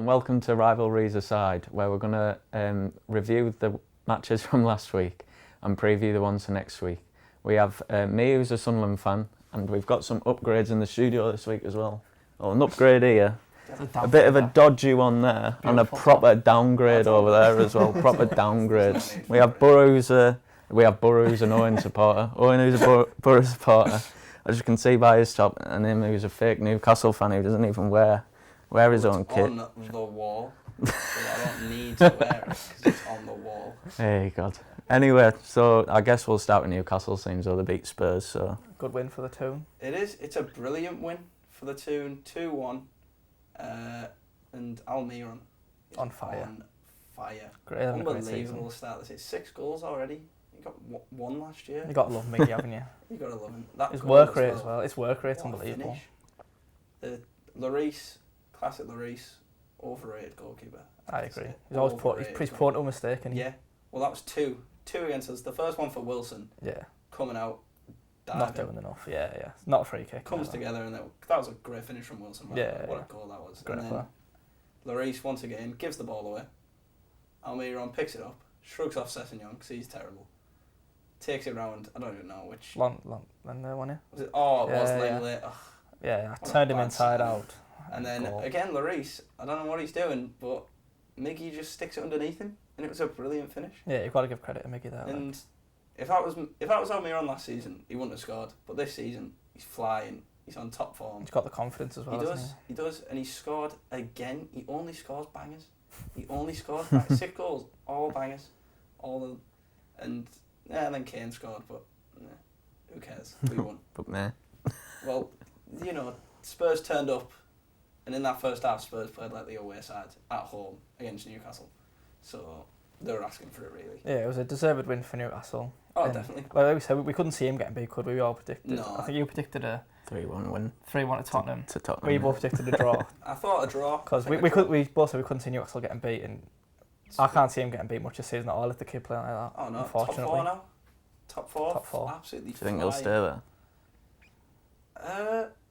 and welcome to Rivalries Aside, where we're going to review the matches from last week and preview the ones for next week. We have me, who's a Sunderland fan, and we've got some upgrades in the studio this week as well. Oh, an upgrade here, a bit of a dodgy one there, and a proper downgrade over there as well. Proper downgrade. We have Burrows, an Owen supporter. Owen, who's a Borough supporter, as you can see by his top, and him, who's a fake Newcastle fan who doesn't even wear his own kit. On the wall, so I don't need to wear it because it's on the wall. Hey God. Anyway, so I guess we'll start with Newcastle, seems though they beat Spurs. So good win for the Toon. It is. It's a brilliant win for the Toon. 2-1, and Almiron on fire. On fire. Great, unbelievable start. It's 6 goals already. You got one last year. You got to love Miggy, haven't you? You got to love him. His work rate as well. His work rate's unbelievable. The Lloris, classic Lloris, overrated goalkeeper. I agree. He's always he's prone to a mistake, and yeah. Well, that was two against us. The first one for Wilson. Yeah. Coming out. Diving. Not doing enough. Yeah. Not a free kick. Comes together, and that was a great finish from Wilson. What a goal that was. Great and then Lloris once again gives the ball away. Almiron picks it up, shrugs off Sessegnon because he's terrible. Takes it round. I don't even know which. Long there, wasn't it? Was it? Oh, it was Langley. Yeah, I turned him inside out. And then again, Lloris. I don't know what he's doing, but Miggy just sticks it underneath him, and it was a brilliant finish. Yeah, you've got to give credit to Miggy there. And if that was Almiron last season, he wouldn't have scored. But this season, he's flying. He's on top form. He's got the confidence as well. He does, and he scored again. He only scores bangers. He only scores 6 goals, all bangers, and then Kane scored, but who cares? We won. But meh. Well, Spurs turned up, and in that first half, Spurs played like the away side at home against Newcastle, so they were asking for it really. Yeah, it was a deserved win for Newcastle. Oh, definitely. Like we said, we couldn't see him getting beat, could we? We all predicted. No. I think you predicted a 3-1 win. 3-1 to Tottenham. To Tottenham. We both predicted a draw. I thought a draw. Because we both said we couldn't see Newcastle getting beat, and I can't see him getting beat much this season at all if the kid playing like that. Oh no, unfortunately. top 4 now. Top 4. Top 4. Absolutely. Do you think they'll stay there?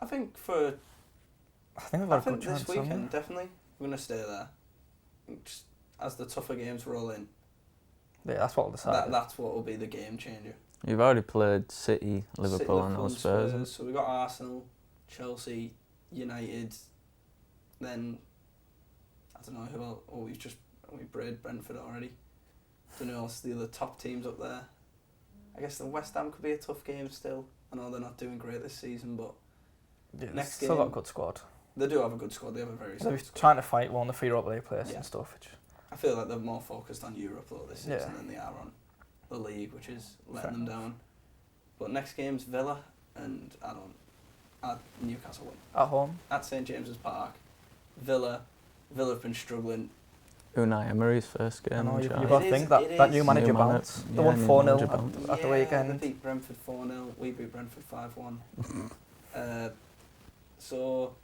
I think they've got a good chance. This weekend, definitely, we're going to stay there. Just as the tougher games roll in. Yeah, that's what we'll decide. That's what will be the game changer. You've already played City, Liverpool and Spurs. So we got Arsenal, Chelsea, United, then I don't know who else. Oh, we bred Brentford already. Don't know else the other top teams up there. I guess the West Ham could be a tough game still. I know they're not doing great this season, but next game, still got a good squad. They do have a good squad. They have a very they're squad. Trying to fight one of the Europa League players and stuff. Which I feel like they're more focused on Europe though this season than they are on the league, which is letting them down. But next game's Villa, and Newcastle win at home at St James's Park. Villa have been struggling. Unai Emery's first game. You've got to think that new manager bounce. They won 4-0 at the weekend. They beat Brentford 4-0. We beat Brentford 5-1. So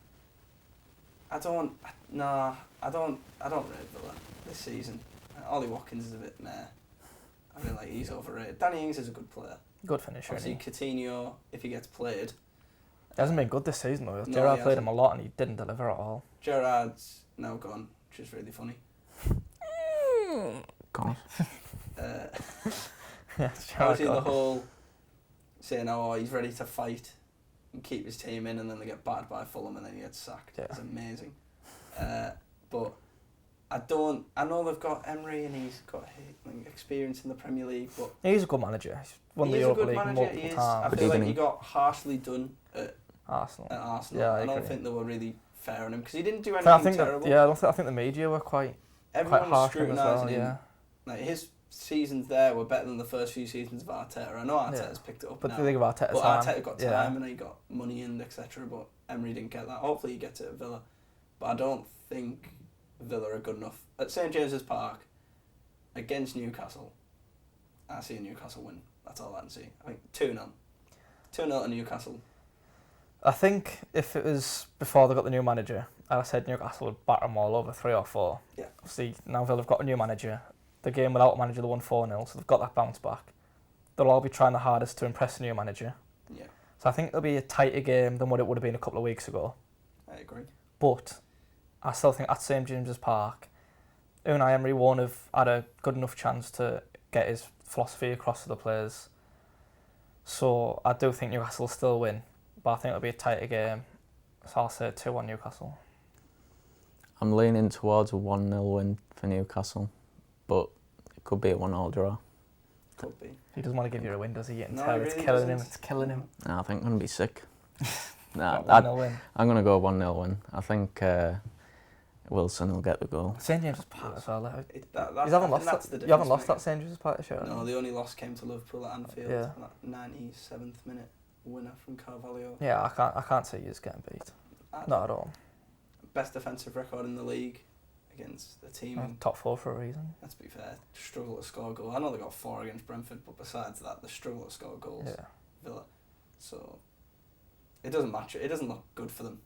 I don't rate Villa this season. Ollie Watkins is a bit meh. I feel like he's overrated. Danny Ings is a good player. Good finisher. Obviously, Coutinho, if he gets played. He hasn't been good this season though. Gerrard played him a lot and he didn't deliver at all. Gerrard's now gone, which is really funny. God. Obviously the whole saying, he's ready to fight and keep his team in, and then they get battered by Fulham and then he gets sacked. Yeah. It's amazing. But I know they've got Emery and he's got experience in the Premier League, but he's a good manager. He's won the Europa League multiple times. I feel like he got harshly done at Arsenal. Yeah, I don't think they were really fair on him because he didn't do anything terrible. I think the media were quite harsh on him as well. Yeah. Like his seasons there were better than the first few seasons of Arteta. I know Arteta's picked it up but now. the thing about Arteta, Arteta got time and he got money and etc. But Emery didn't get that. Hopefully he gets it at Villa, but I don't think Villa are good enough at St James's Park against Newcastle. I see a Newcastle win. That's all I can see. I think 2-0 to Newcastle. I think if it was before they got the new manager, I said Newcastle would batter them all over 3 or 4. Yeah. Obviously now Villa have got a new manager. The game without a manager, they won 4-0, so they've got that bounce back. They'll all be trying the hardest to impress the new manager. Yeah. So I think it'll be a tighter game than what it would have been a couple of weeks ago. I agree. But I still think at St James's Park, Unai Emery won't have had a good enough chance to get his philosophy across to the players. So I do think Newcastle will still win, but I think it'll be a tighter game. So I'll say 2-1 Newcastle. I'm leaning towards a 1-0 win for Newcastle, but it could be a 1-1 draw. Could be. He doesn't want to give you a win, does he? You can No, tell he it's really killing him. doesn't. It's killing him. Nah, I think I'm going to be sick. Nah, 1-0 win. I'm going to go 1-0 win. I think Wilson will get the goal. St James's Park as well. It, You haven't lost that. You haven't lost that St James's Park show. No, the only loss came to Liverpool at Anfield. Yeah. That 97th minute winner from Carvalho. Yeah, I can't see you getting beat. Not at all. Best defensive record in the league against the team. Well, top 4 for a reason. Let's be fair, struggle to score goals. I know they got 4 against Brentford, but besides that, they struggle to score goals. Yeah. Villa. So it doesn't matter. It doesn't look good for them.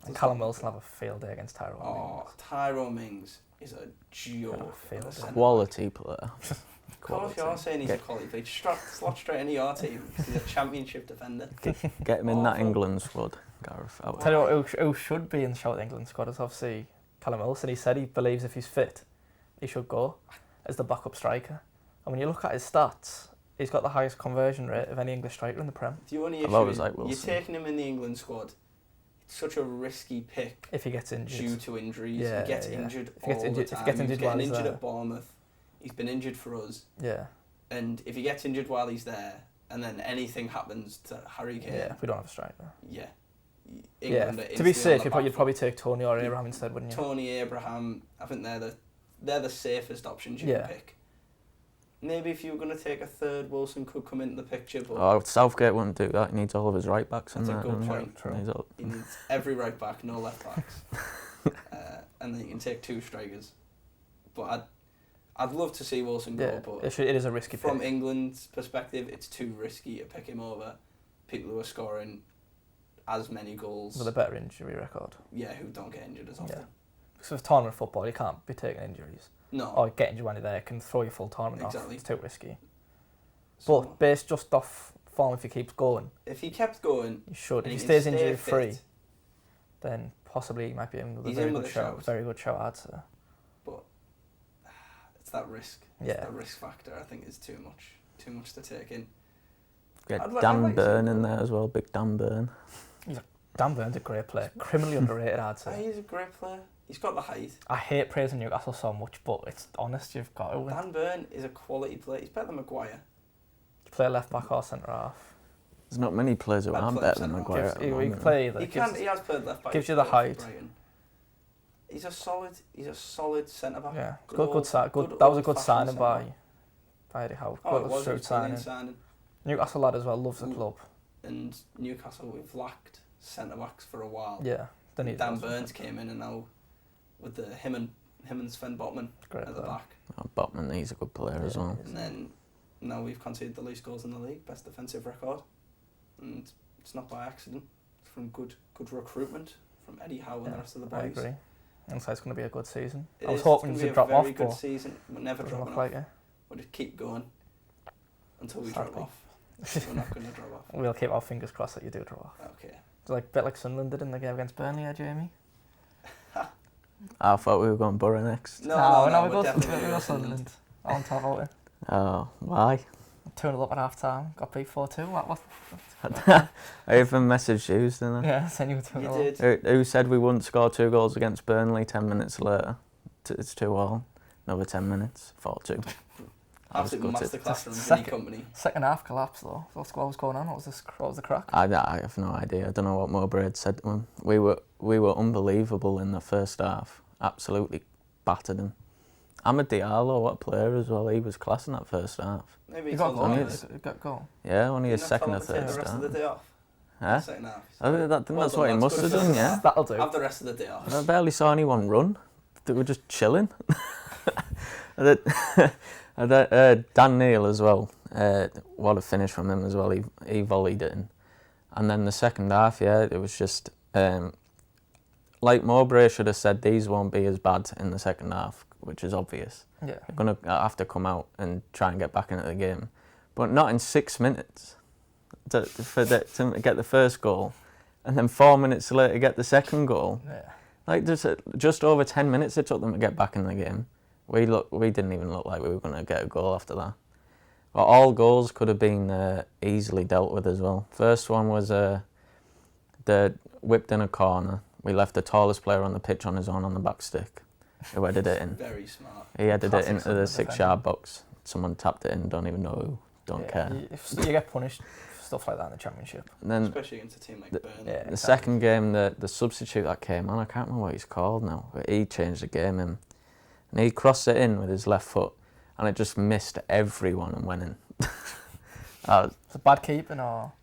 And Callum Wilson will have a field day against Tyrone. Oh, Tyrone Mings is a joke. Field day. Quality player. Of course, you're saying he's a quality player. Slot straight into your team. He's a championship defender. Get him in that Awful. England squad, Gareth. Tell you what, who should be in the Shout England squad is obviously Callum Wilson. He said he believes if he's fit, he should go as the backup striker. And when you look at his stats, he's got the highest conversion rate of any English striker in the Prem. The only I've issue always is liked you're Wilson. taking him in the England squad. It's such a risky pick If he gets injured. due to injuries. Yeah, he gets yeah. injured If he gets all injured- the if he time. gets He was injured while getting he's injured there. at Bournemouth. He's been injured for us. Yeah. And if he gets injured while he's there, and then anything happens to Harry Kane, Yeah, we don't have a striker. yeah. Yeah, England are to be instantly safe, on the you'd back probably foot. take Tony or Abraham instead, wouldn't you? Tony, Abraham, I think they're the safest options you Yeah. can pick. Maybe if you were going to take a third, Wilson could come into the picture, but Oh, Southgate wouldn't do that. He needs all of his right backs in That's a there. good doesn't he? point. True. He's all- he needs every right back, no left backs. And then you can take 2 strikers. But I'd love to see Wilson go, Yeah, but it is a risky from pick. England's perspective, it's too risky to pick him over people who are scoring as many goals. With a better injury record. Yeah, who don't get injured as often. Yeah. Because with tournament football, you can't be taking injuries. No. Or get injured when you're there, it can throw your full tournament Exactly. off. It's too risky. So But based just off form, if he keeps going, if he kept going, he should. and If he can stays stay injury fit, free, then possibly he might be in with a He's very in good with a shout. shout. Very good shout, I'd say. but it's that risk. Yeah. The risk factor, I think, is too much to take in. Get I'd like Dan to see Burn him in go. there as well. Big Dan Burn. Dan Burn's a great player. Criminally underrated, I'd Ah, say. he's a great player. He's got the height. I hate praising Newcastle so much, but it's honest, you've got to win. Dan Burn is a quality player. He's better than Maguire. Play left back or centre half. There's not many players who I'd aren't play better than centre-half. Maguire. Gives, at the he moment. can play either. He has played left back. gives you the for height. Brighton. He's a solid centre back. Yeah, Good good old- sign. good That was a good old-fashioned signing by centre-back. Eddie Howe. Oh, it Good was a shrewd brilliant signing. signing. Newcastle lad as well loves the Mm. club. And Newcastle, we've lacked centre backs for a while. Yeah, they need Dan those. Burns came in, and now with him and Sven Botman Great at the player. back, Oh, Botman, he's a good player as Yeah, well. he is. and then now we've conceded the least goals in the league, best defensive record, and it's not by accident. It's from good recruitment from Eddie Howe and the rest of the boys. I agree. And so it's going to be a good season. It I was is, hoping it's to gonna be drop a very off, good but season. We're never doesn't dropping look off. like it. We'll just keep going until we Sadly. drop off. We're not going to drop off. We'll keep our fingers crossed that you do drop off. Okay. It's like a bit like Sunderland did in the game against Burnley, Jamie. I thought we were going Borough next. No, we we're go definitely we go going Sunderland. I want to talk about it. Oh, why? 2-0 up at half time, got beat 4-2. What? I even messaged you, didn't I? Yeah, send you 2-0. You did. Who said we wouldn't score 2 goals against Burnley 10 minutes later? It's 2-2. Another 10 minutes, 4-2. I was Absolute gutted. masterclass from Second- Vinny Company. Second half collapse though. What was going on? What was the crack? I have no idea. I don't know what Mowbray had said to him. We were unbelievable in the first half. Absolutely battered him. Amad Diallo, what a player as well. He was class in that first half. Maybe You got a told goal. only him his- You got goal. Yeah, only his Didn't second tell or him to take third the rest of start. the day off. Huh? Second half. I think that's Well what he done, must that's have good. done, yeah. That'll do. Have the rest of the day off. I barely saw anyone run. They were just chilling. Dan Neil as well. What a finish from him as well. He volleyed it in. And then the second half, yeah, it was just like Mowbray should have said these won't be as bad in the second half, which is obvious. Yeah. They're going to have to come out and try and get back into the game. But not in 6 minutes to get the first goal. And then 4 minutes later get the second goal. Yeah. Like just over 10 minutes it took them to get back in the game. We didn't even look like we were going to get a goal after that. But all goals could have been easily dealt with as well. First one was the whipped in a corner. We left the tallest player on the pitch on his own on the back stick, who headed it in. Very smart. He headed it into the Classic 6-yard box. Someone tapped it in, don't even know who, don't care. You get punished for stuff like that in the Championship. And then Especially against a team like Burnley. Yeah, the exactly. second game, the substitute that came on, I can't remember what he's called now, but he changed the game in. And he crossed it in with his left foot, and it just missed everyone and went in. It's a bad keeping or...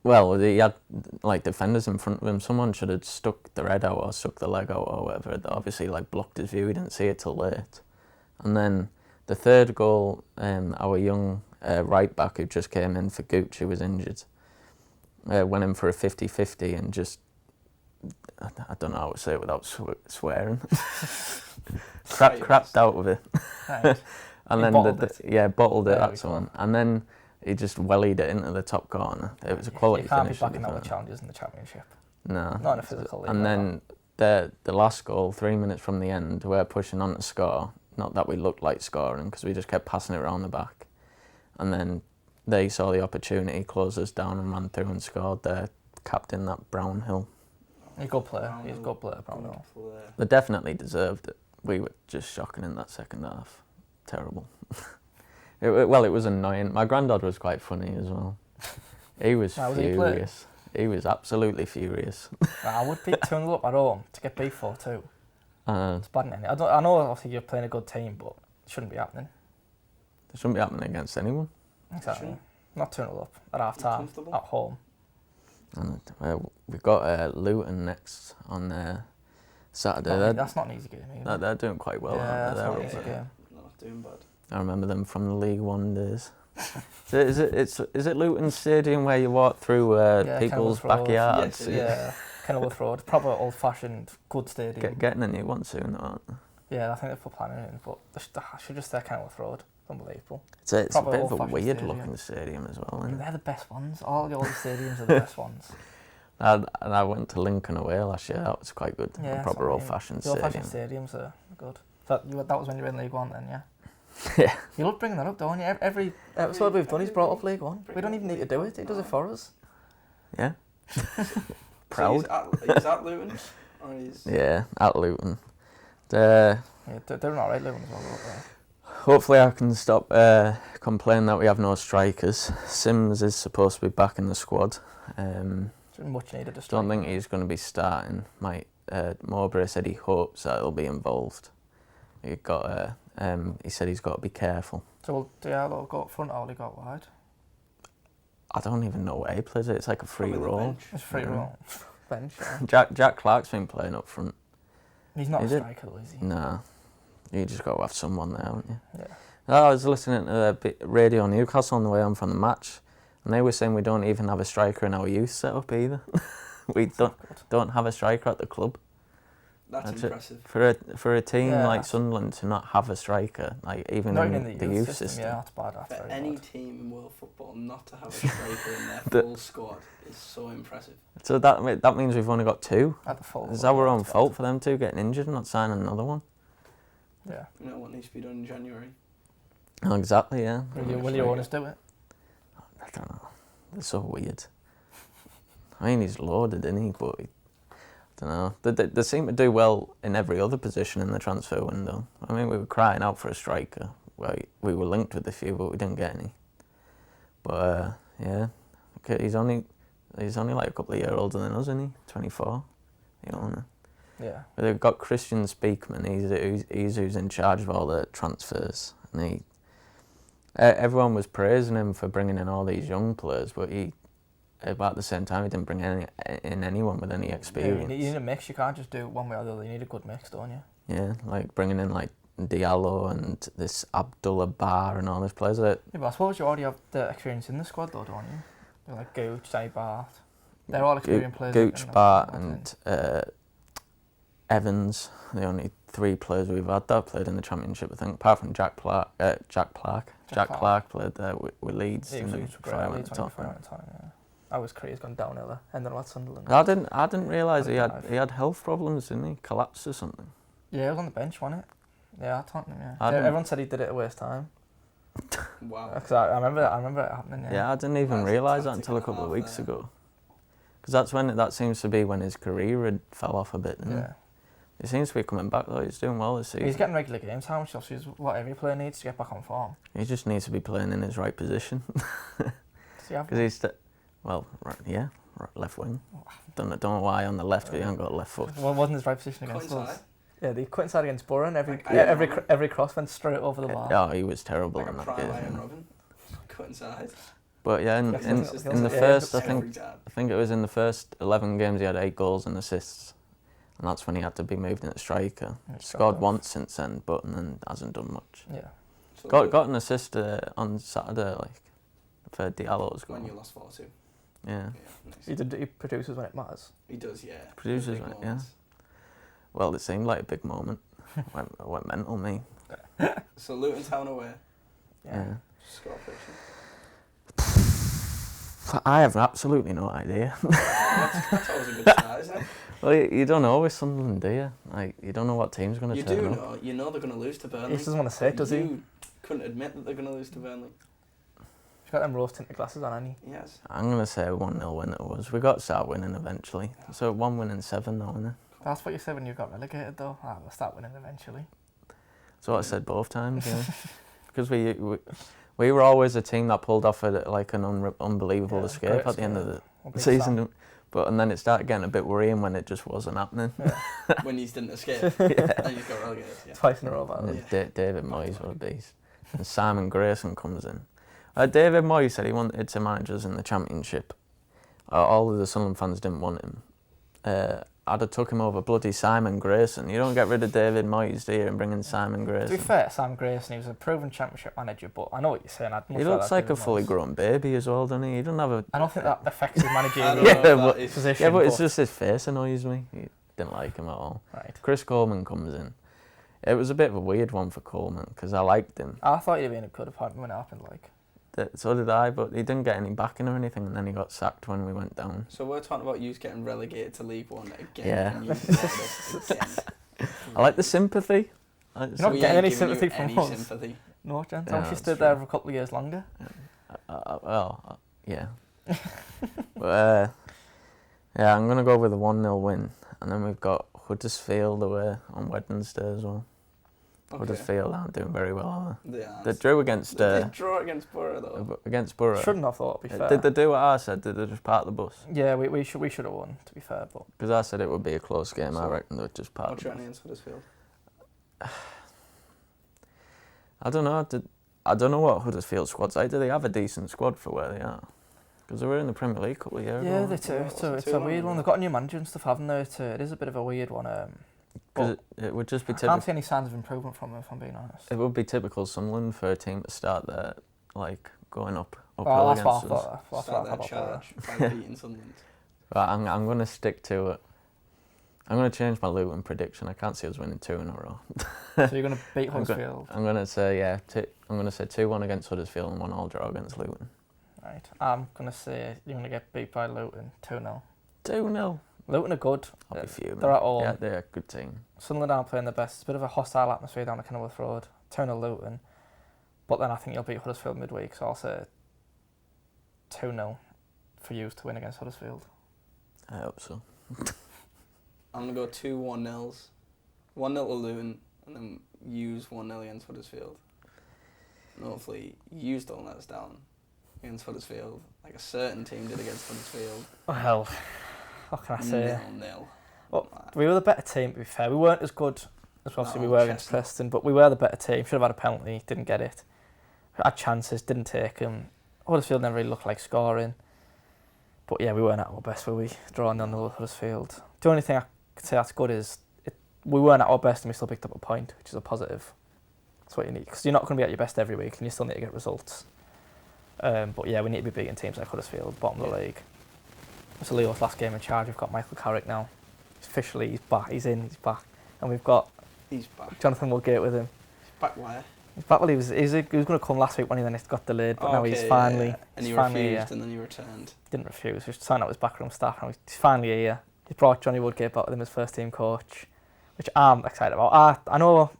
Well, he had like defenders in front of him. Someone should have stuck their head out or stuck the leg out or whatever. It obviously like blocked his view. He didn't see it till late. And then the third goal, our young right back who just came in for Gooch, who was injured, went in for a 50-50 and just, I don't know how to say it without swearing. Crapped out with it. Right. And He then bottled it. bottled it. There we That's go. one. And then he just wellied it into the top corner. It was a quality You can't finish. be to be backing out with fair. challenges in the Championship. No. Not in a physical league. And like then the last goal, 3 minutes from the end, we're pushing on to score. Not that we looked like scoring, because we just kept passing it around the back. And then they saw the opportunity, closed us down and ran through and scored. Their captain, that Brownhill. He's a good player. He's a good player, Brownhill. They definitely deserved it. We were just shocking in that second half. Terrible. It was annoying. My granddad was quite funny as well. He was How was he playing? furious. He was absolutely furious. I would beat 2-0 up at home to get beat 4-2. Uh, It's bad, innit? I know obviously you're playing a good team, but it shouldn't be happening. it shouldn't be happening against anyone. Exactly. Shouldn't. Not 2-0 up at half time Comfortable? at home. And we've got Luton next on Saturday. That's not an easy game either. They're doing quite well. Yeah, aren't they? that's not They're an easy up there. game. Not doing bad. I remember them from the League One days. So is it Luton Stadium where you walk through people's Kenilworth Road. backyards? Yes, it is. Yeah, Kenilworth Road. Proper old-fashioned, good stadium. Getting a new one soon, aren't they? Yeah, I think they're for planning it, but I should just say Kenilworth Road. Unbelievable. It's a Proper bit of a old-fashioned weird stadium. looking stadium as well, isn't it? They're the best ones. All the old stadiums are the best ones. And I went to Lincoln away last year. That was quite good. Yeah, A that's proper what I mean. old-fashioned The old-fashioned stadium. stadiums are good. That was when you were in League One then, yeah? Yeah. You love bringing that up, don't you? Every episode we've done, he's brought up League One. We don't even need to do it. He does it for us. Yeah. Proud. Proud. So he's at Luton? Or he's... Yeah, at Luton. Yeah, they're doing alright, Luton as well. Aren't they? Hopefully I can stop complaining that we have no strikers. Sims is supposed to be back in the squad. It's much needed. Don't think he's going to be starting. Mowbray said he hopes that he'll be involved. He said he's got to be careful. So will Diallo go up front or will he go out wide? I don't even know where he plays it. It's like a free Probably the roll. bench. It's free Yeah. roll. Bench, yeah. Jack Clark's been playing up front. He's not Is a it? striker, though, is he? Nah, you just got to have someone there, haven't you? Yeah. I was listening to the Radio Newcastle on the way home from the match, and they were saying we don't even have a striker in our youth setup either. We don't have a striker at the club. That's it. impressive. For a team Yeah. like Sunderland to not have a striker, like even Not in even the youth system. Yeah, that's bad. That's For very any bad. team in world football not to have a striker in their The- full squad is so impressive. So that means we've only got two. At the full. Is that our own fault for them two getting injured and not signing another one? Yeah. You know what needs to be done in January? Oh, exactly, yeah. Will your owners do it? I don't know. They're so weird. I mean, he's loaded, isn't he? But I don't know. They seem to do well in every other position in the transfer window. I mean, we were crying out for a striker. We were linked with a few, but we didn't get any. But yeah, okay, he's only like a couple of years older than us, isn't he? 24. You know. Yeah. But they've got Christian Speakman. He's who's in charge of all the transfers, and everyone was praising him for bringing in all these young players, but about the same time, he didn't bring in anyone with any experience. You need a mix. You can't just do it one way or the other. You need a good mix, don't you? Yeah, like bringing in like Diallo and this Abdullah Bar and all these players. Yeah, but I suppose you already have the experience in the squad, though, don't you? You're like Gooch, Danny Bart. They're all experienced players. Gooch, Bart, and Evans. The only three players we've had that played in the Championship, I think, apart from Jack Clark. Jack Clark played there with Leeds. Yeah, and he then was before he great. went to Leeds when he Tottenham. went to Tottenham, yeah. how his career's gone downhill, and then at Sunderland. I didn't realise he Dive. had health problems, didn't he? Collapsed or something. Yeah, he was on the bench, wasn't it? Yeah, at Tottenham. Yeah, I didn't- everyone said he did it at worst time. Wow. Because I remember it happening. Yeah, I didn't even That's a realise that tactic until a and a couple of half weeks there. ago. Because that seems to be when his career had fell off a bit. Didn't Yeah. He seems to be coming back though. He's doing well this season. He's getting regular games. How much else is what every player needs to get back on form? He just needs to be playing in his right position. Does he have? Because he's left wing. Don't know why on the left he hasn't got a left foot. Well, wasn't his right position against Coincide. us? Yeah, they cut inside against Borough, and Like, every cross went straight over the bar. Oh, he was terrible Like a in that prime game. Iron Robin. Cut inside. But yeah, in the Yeah, first, I Every think time. it was in the first 11 games he had 8 goals and assists, and that's when he had to be moved into striker. Yeah, it's Scored dropped once since then, but and then hasn't done much. Yeah. So Got an assist on Saturday, like for Diallo's goal. when you lost 4-2. Yeah, Yeah, nice. He produces when it matters. He does, yeah. Produces Big when it- moments. well, it seemed like a big moment. I went mental, me. So Luton Town away. Yeah. Score prediction. I have absolutely no idea. That's always a good start, isn't it? Well, you don't know with Sunderland, do you? Like, you don't know what team's going to You turn do up. know. You know they're going to lose to Burnley. He just doesn't want to say it, does he? You couldn't admit that they're going to lose to Burnley. He's got them rose tinted glasses on, hasn't he? Yes. I'm going to say a 1-0 win it was. We got to start winning eventually. So 1 win in 7 though, isn't it? That's what you said when you got relegated, though. We'll start winning eventually. That's what I said both times, yeah. Because we were always a team that pulled off an unbelievable Yeah, escape great at the end of escape. the Big season. Sam. And then it started getting a bit worrying when it just wasn't happening. When you didn't escape. Yeah. And you got relegated. Yeah. Twice in a row, by the way. And David Moyes, what a beast. And Simon Grayson comes in. David Moyes said he wanted to manage us in the Championship. All of the Sunderland fans didn't want him. I'd have took him over bloody Simon Grayson. You don't get rid of David Moyes, do you, and bring in Simon To Grayson. be fair, Sam Grayson, he was a proven Championship manager, but I know what you're saying. He looks like a fully grown baby as well, doesn't he? He doesn't have a... I don't think that affects his I managerial don't know if that but- is- position. Yeah, but it's just his face annoys me. He didn't like him at all. Right. Chris Coleman comes in. It was a bit of a weird one for Coleman because I liked him. I thought he'd have been a good appointment when it happened, like. So did I, but he didn't get any backing or anything, and then he got sacked when we went down. So we're talking about you getting relegated to League One again. Yeah. And you brought it up again. I like the sympathy. You're not We getting ain't any giving you sympathy from any us. sympathy. No chance. Yeah, I wish you that's stood there true. for a couple of years longer. Yeah. But, yeah, I'm going to go with a 1-0 win. And then we've got Huddersfield away on Wednesday as well. Okay. Huddersfield aren't doing very well, are They are. they? They drew against They did draw against Borough though. Borough. Shouldn't have thought, to be fair. Did they do what I said? Did they just park the bus? Yeah, we should have won, to be fair, but Because I said it would be a close game. I So, reckon they'd just park What's the your bus. against Huddersfield? I don't know. I don't know what Huddersfield squad's like. Do they have a decent squad for where they are? Because they were in the Premier League a couple of years yeah, ago. they do. Yeah, It's what's a it, weird 2-1? one. They've got a new manager and stuff, haven't they? It is a bit of a weird one. Because it would just be I can't typical. see any signs of improvement from them, if I'm being honest. It would be typical Sunderland for a team to start there, like going up Well, uphill that's what I against us. thought. That's what Start I their thought about charge by beating Sunderland. But I'm going to stick to it. I'm going to change my Luton prediction. I can't see us winning 2 in a row. Borough. So you're going to beat I'm go- Huddersfield. I'm going to say I'm going to say 2-1 against Huddersfield and 1-1 draw against Luton. Right. I'm going to say you're going to get beat by Luton 2-0. 2-0. Luton are good. I'll be fuming. They're at home. Yeah, they're a good team. Sunderland aren't playing the best. It's a bit of a hostile atmosphere down at Kenilworth Road. 2-0 Luton. But then I think you'll beat Huddersfield midweek, so I'll say 2-0 for you to win against Huddersfield. I hope so. I'm going to go 2 1-0s. 1-0 to Luton, and then use 1-0 against Huddersfield. And hopefully, you don't let us down against Huddersfield, like a certain team did against Huddersfield. Well, what can I say? 0-0. Well, we were the better team, to be fair. We weren't as good as obviously we No, were against Chestnut. Preston, but we were the better team. Should have had a penalty, didn't get it. Had chances, didn't take them. Huddersfield never really looked like scoring. But yeah, we weren't at our best, were we? Drawing on the Huddersfield. The only thing I could say that's good is we weren't at our best and we still picked up a point, which is a positive. That's what you need, because you're not going to be at your best every week and you still need to get results. But yeah, we need to be beating teams like Huddersfield, bottom of the league. It's Leo's last game in charge. We've got Michael Carrick now. Officially, he's back. He's back. And we've got He's back. Jonathan Woodgate with him. He's back where? Well, he was going to come last week when he then got delayed, but now he's finally And he finally refused, here. and then he returned. Didn't refuse. He was signing out his backroom staff. Now he's finally here. He brought Johnny Woodgate back with him as first team coach, which I'm excited about. I know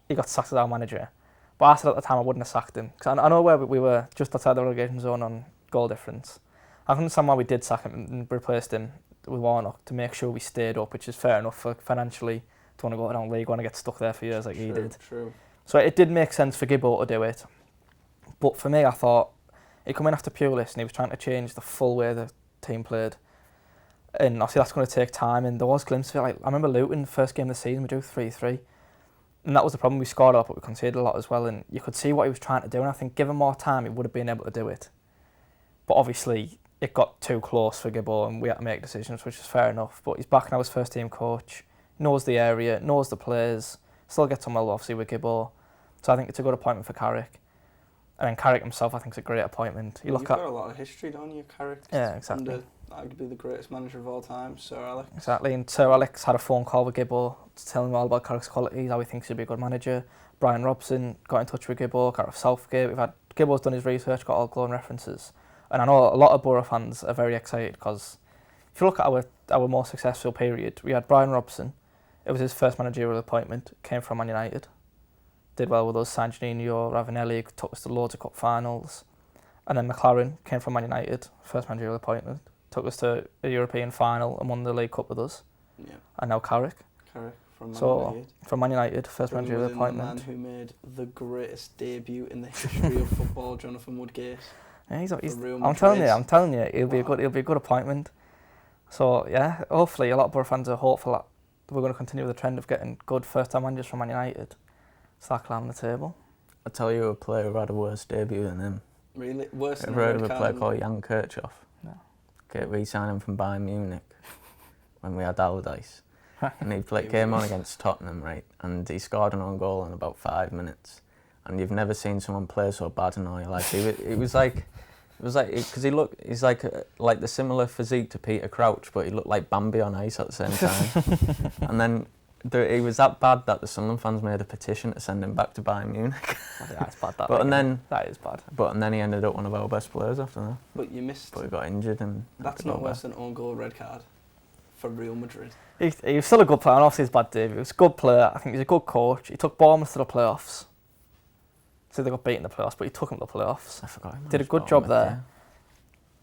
he got sacked as our manager, but I said at the time I wouldn't have sacked him because I know where we were just outside the relegation zone on goal difference. I can understand why we did sack him and replaced him with Warnock to make sure we stayed up, which is fair enough for financially. Don't want to go down League One and get stuck there for years like he did. True. So it did make sense for Gibbo to do it. But for me, I thought he come in after Pulis and he was trying to change the full way the team played. And obviously that's going to take time. And there was glimpses of it. Like, I remember Luton, first game of the season, we drew 3-3. And that was the problem. We scored a lot, but we conceded a lot as well. And you could see what he was trying to do. And I think given more time, he would have been able to do it. But obviously, it got too close for Gibbo and we had to make decisions, which is fair enough. But he's back now as first team coach. Knows the area, knows the players. Still gets on well, obviously, with Gibbo. So I think it's a good appointment for Carrick. And then Carrick himself, I think, is a great appointment. You've got a lot of history, don't you, Carrick? Yeah, exactly. Under arguably the greatest manager of all time, Sir Alex. Exactly, and Sir Alex had a phone call with Gibbo to tell him all about Carrick's qualities, how he thinks he'd be a good manager. Brian Robson got in touch with Gibbo, Gareth Southgate. Gibbo's done his research, got all glowing references. And I know a lot of Borough fans are very excited because if you look at our more successful period, we had Brian Robson. It was his first managerial appointment, came from Man United. Did well with us, Sanjanino, Ravanelli, took us to loads of cup finals. And then McLaren came from Man United, first managerial appointment, took us to a European final and won the League Cup with us. Yeah. And now Carrick. Carrick from Man United. From Man United, first managerial appointment. The man who made the greatest debut in the history of football, Jonathan Woodgate. Yeah, I'm telling you, it'll be a good appointment. So yeah, hopefully a lot of Borough fans are hopeful that we're going to continue the trend of getting good first-time managers from Man United. Start climbing the table. I'll tell you a player who had a worse debut than him. Really? Worse than I've heard of a player called Jan Kirchhoff. No. Re-signed him from Bayern Munich when we had Allardyce. And he came on against Tottenham, right? And he scored an own goal in about 5 minutes. And you've never seen someone play so bad in all your life. Because he's like the similar physique to Peter Crouch, but he looked like Bambi on ice at the same time. And then he was that bad that the Sunderland fans made a petition to send him back to Bayern Munich. Yeah, it's bad. That is bad. But then he ended up one of our best players after that. But you missed. But he got injured and. That's not worse than own goal red card for Real Madrid. He was still a good player. And obviously his bad debut. He was a good player. I think he's a good coach. He took Bournemouth to the playoffs. So they got beaten in the playoffs, but he took them to the playoffs. I forgot. Did a good job there.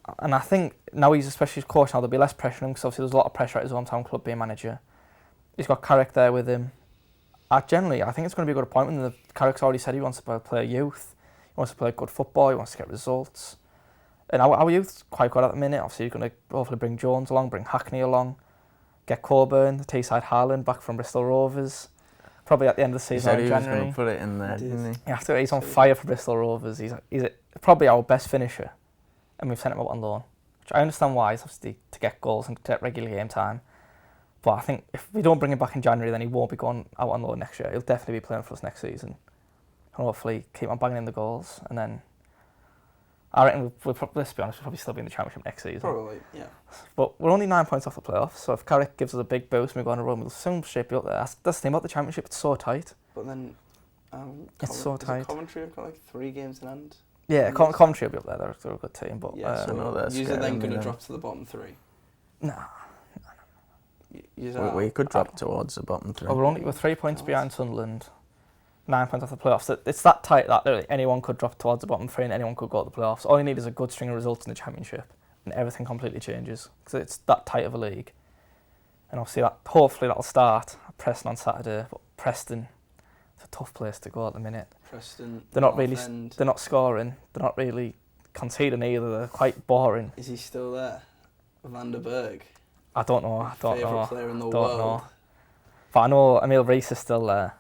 Yeah. And I think now he's especially his coach now, there'll be less pressure on him because obviously there's a lot of pressure at his hometown club being manager. He's got Carrick there with him. I think it's going to be a good appointment. Carrick's already said he wants to play youth. He wants to play good football. He wants to get results. And our youth's quite good at the minute. Obviously, he's going to hopefully bring Jones along, bring Hackney along, get Coburn, the Teesside Highland back from Bristol Rovers. Probably at the end of the season in January. He said he was going to put it in there, didn't he? He's on fire for Bristol Rovers. He's probably our best finisher. And we've sent him out on loan. Which I understand why. It's obviously to get goals and to get regular game time. But I think if we don't bring him back in January, then he won't be going out on loan next year. He'll definitely be playing for us next season. And hopefully keep on banging in the goals. And then I reckon let's be honest, we'll probably still be in the Championship next season. Probably, yeah. But we're only 9 points off the playoffs. So if Carrick gives us a big boost and we go on a run, we'll soon shape up there. That's the thing about the Championship, it's so tight. But then it's so tight. Coventry have got like 3 games in hand. Yeah, Coventry will be up there. They're a good team. But yeah, so you're then going to drop to the bottom 3. Nah. We could drop towards the bottom 3. We're 3 points behind Sunderland, 9 points off the playoffs. It's that tight that really anyone could drop towards the bottom 3 and anyone could go to the playoffs. All you need is a good string of results in the Championship and everything completely changes because it's that tight of a league. And obviously hopefully that'll start at Preston on Saturday. But Preston, it's a tough place to go at the minute. Preston, they're not scoring. They're not really conceding either. They're quite boring. Is he still there? Van der Berg. I don't know. Favourite player in the world. But I know Emil Rees is still there,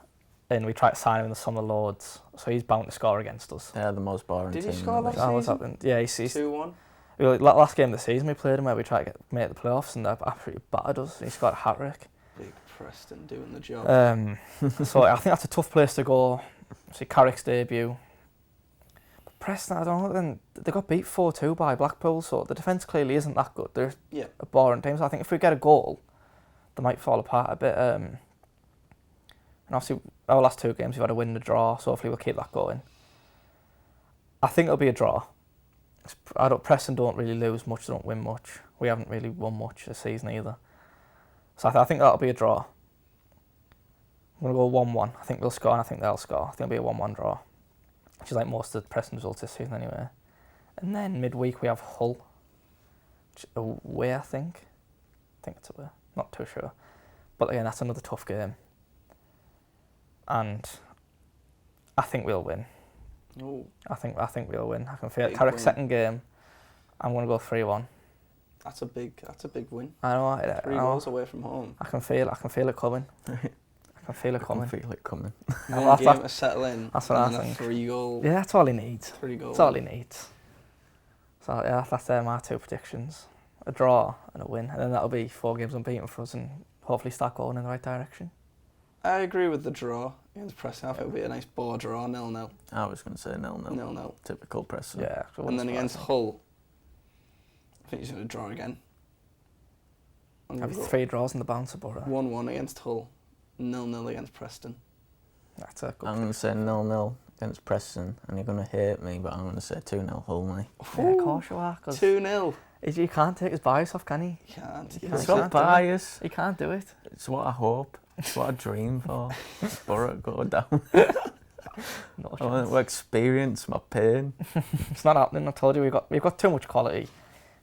and we tried to sign him in the summer loads, so he's bound to score against us. They're the most boring team. Did he score last season? What's happened? Yeah, he's 2-1. Last game of the season we played him where we tried to make the playoffs, and they absolutely battered us. He scored a hat-trick. Big Preston doing the job. So I think that's a tough place to go. See Carrick's debut. Preston, I don't know, then they got beat 4-2 by Blackpool, so the defence clearly isn't that good. They're a boring team, so I think if we get a goal, they might fall apart a bit. And obviously, our last 2 games we've had a win and a draw, so hopefully we'll keep that going. I think it'll be a draw. Preston don't really lose much, they don't win much. We haven't really won much this season either. So I think that'll be a draw. I'm going to go 1-1. I think we'll score and I think they'll score. I think it'll be a 1-1 draw, which is like most of the Preston results this season anyway. And then midweek we have Hull, which is away, I think. I think it's away. Not too sure. But again, that's another tough game. And I think we'll win. Oh, I think we'll win. I can feel it. Big Tarek's win. second game. I'm going to go 3-1. that's a big win. I know. 3 goals away from home. I can feel it coming. I can feel it I coming. can feel it coming. One game to settle in. That's what and I then think. 3 goal. Yeah, that's all he needs. 3 goals. That's all he needs. So yeah, that's my 2 predictions. A draw and a win. And then that'll be 4 games unbeaten for us and hopefully start going in the right direction. I agree with the draw against Preston. I think it'll be a nice ball draw, 0-0. I was going to say 0-0. 0-0. Typical Preston. Yeah. And then against Hull, I think he's going to draw again. I'm Have gonna go 3 draws in the bouncer, Borough. 1-1 against Hull, 0-0 against Preston. That's a good. I'm going to say 0-0 against Preston, and you're going to hate me, but I'm going to say 2-0 Hull, mate. Yeah, of course you are. 'Cause 2-0. you can't take his bias off, can he? Can't. He It's can't not do it. bias. He can't do it. It's what I hope. It's what I dream for. Borough go down. No I want chance. to experience my pain. It's not happening. I told you we've got too much quality.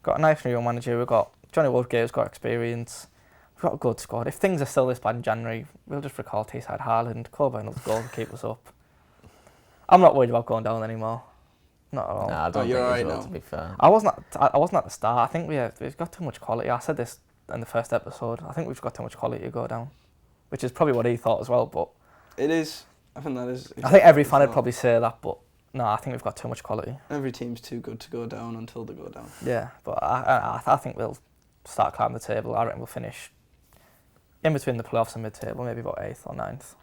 Got a nice new manager. We've got Johnny Woodgate's got experience. We've got a good squad. If things are still this bad in January, we'll just recall Teesside Haaland, Corbyn will goal to keep us up. I'm not worried about going down anymore. Not at all. Nah, I don't you're think alright it's well, now. to be fair. I wasn't at the start. I think we've got too much quality. I said this in the first episode. I think we've got too much quality to go down, which is probably what he thought as well. But It is. I think that is. I think every exactly fan what would probably say that. But no, I think we've got too much quality. Every team's too good to go down until they go down. Yeah, but I think we'll start climbing the table. I reckon we'll finish in between the playoffs and mid-table, maybe about 8th or 9th.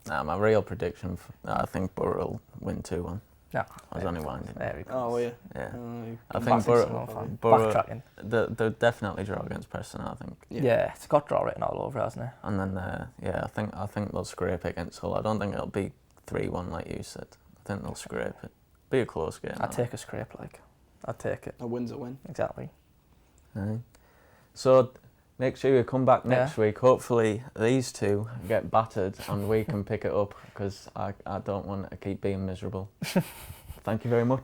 Nah, my real prediction, I think Borough will win 2-1. Yeah, I was only winding. there we go. Oh, yeah. Yeah. You I can think back Borough- yourself up. Borough, Backtracking. they'll definitely draw against Preston, I think. Yeah. It's got draw written all over it, hasn't it? And then, I think they'll scrape it against Hull. I don't think it'll be 3-1 like you said. I think they'll scrape it. Be a close game. I'd take a scrape, like. I'd take it. A win's a win. Exactly. Aye. So make sure you come back next week. Hopefully these two get battered and we can pick it up because I don't want to keep being miserable. Thank you very much.